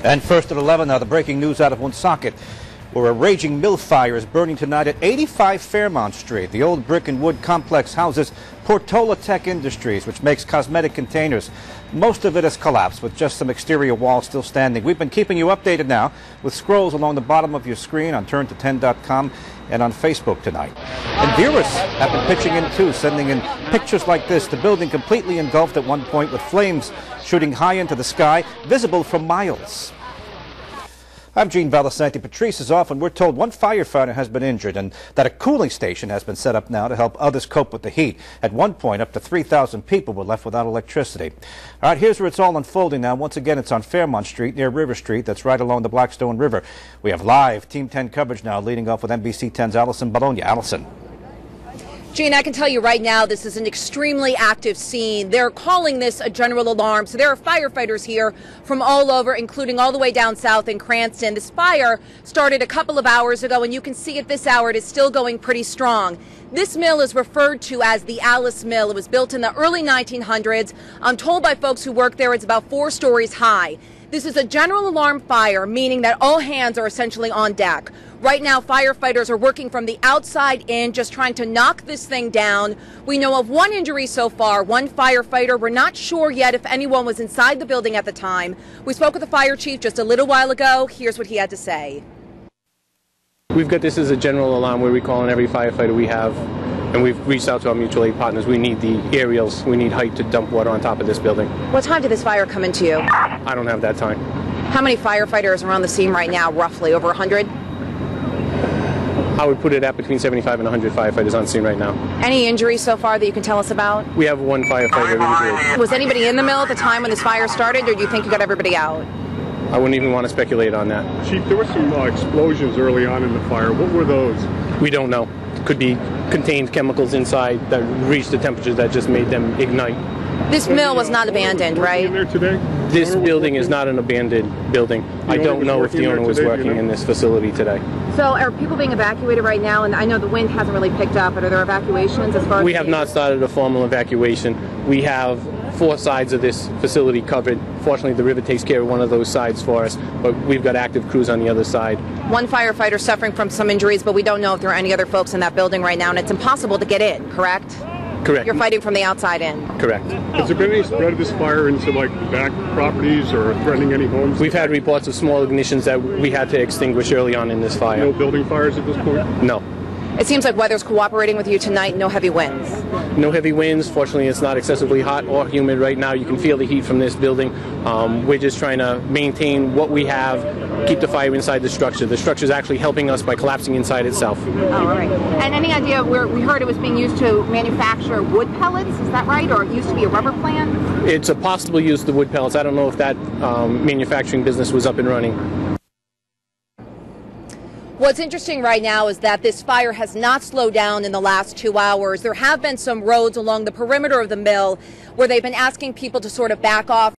And first at 11 now, the breaking news out of Woonsocket, where a raging mill fire is burning tonight at 85 Fairmount Street. The old brick and wood complex houses Portola Tech Industries, which makes cosmetic containers. Most of it has collapsed, with just some exterior walls still standing. We've been keeping you updated now with scrolls along the bottom of your screen on turn210.com and on Facebook tonight. And viewers have been pitching in too, sending in pictures like this. The building completely engulfed at one point with flames shooting high into the sky, visible from miles. I'm Gene Valasanti. Patrice is off, and we're told one firefighter has been injured and that a cooling station has been set up now to help others cope with the heat. At one point, up to 3,000 people were left without electricity. All right, here's where it's all unfolding now. Once again, it's on Fairmount Street near River Street. That's right along the Blackstone River. We have live Team 10 coverage now, leading off with NBC 10's Allison Bologna. Allison. Gene, I can tell you right now, this is an extremely active scene. They're calling this a general alarm. So there are firefighters here from all over, including all the way down south in Cranston. This fire started a couple of hours ago, and you can see at this hour it is still going pretty strong. This mill is referred to as the Alice Mill. It was built in the early 1900s. I'm told by folks who work there it's about 4 stories high. This is a general alarm fire, meaning that all hands are essentially on deck. Right now, firefighters are working from the outside in, just trying to knock this thing down. We know of one injury so far, one firefighter. We're not sure yet if anyone was inside the building at the time. We spoke with the fire chief just a little while ago. Here's what he had to say. We've got this as a general alarm where we call on every firefighter we have, and we've reached out to our mutual aid partners. We need the aerials. We need height to dump water on top of this building. What time did this fire come into you? I don't have that time. How many firefighters are on the scene right now, roughly? Over 100? I would put it at between 75 and 100 firefighters on scene right now. Any injuries so far that you can tell us about? We have one firefighter injured. Was anybody in the mill at the time when this fire started, or do you think you got everybody out? I wouldn't even want to speculate on that. Chief, there were some explosions early on in the fire. What were those? We don't know. Could be contained chemicals inside that reached the temperature that just made them ignite. This mill was not abandoned, right? In there today? This building is not an abandoned building. I don't know if the owner was working in this facility today. So are people being evacuated right now? And I know the wind hasn't really picked up, but are there evacuations as far as... We have not started a formal evacuation. We have 4 sides of this facility covered. Fortunately, the river takes care of one of those sides for us, but we've got active crews on the other side. One firefighter suffering from some injuries, but we don't know if there are any other folks in that building right now, and it's impossible to get in, correct? Correct. You're fighting from the outside in. Correct. Has there been any spread of this fire into like back properties or threatening any homes? We've had reports of small ignitions that we had to extinguish early on in this fire. No building fires at this point? No. It seems like weather's cooperating with you tonight. No heavy winds. No heavy winds. Fortunately, it's not excessively hot or humid right now. You can feel the heat from this building. We're just trying to maintain what we have, keep the fire inside the structure. The structure is actually helping us by collapsing inside itself. Oh, all right. And any idea where we heard it was being used to manufacture wood pellets? Is that right? Or it used to be a rubber plant? It's a possible use of the wood pellets. I don't know if that manufacturing business was up and running. What's interesting right now is that this fire has not slowed down in the last 2 hours. There have been some roads along the perimeter of the mill where they've been asking people to sort of back off.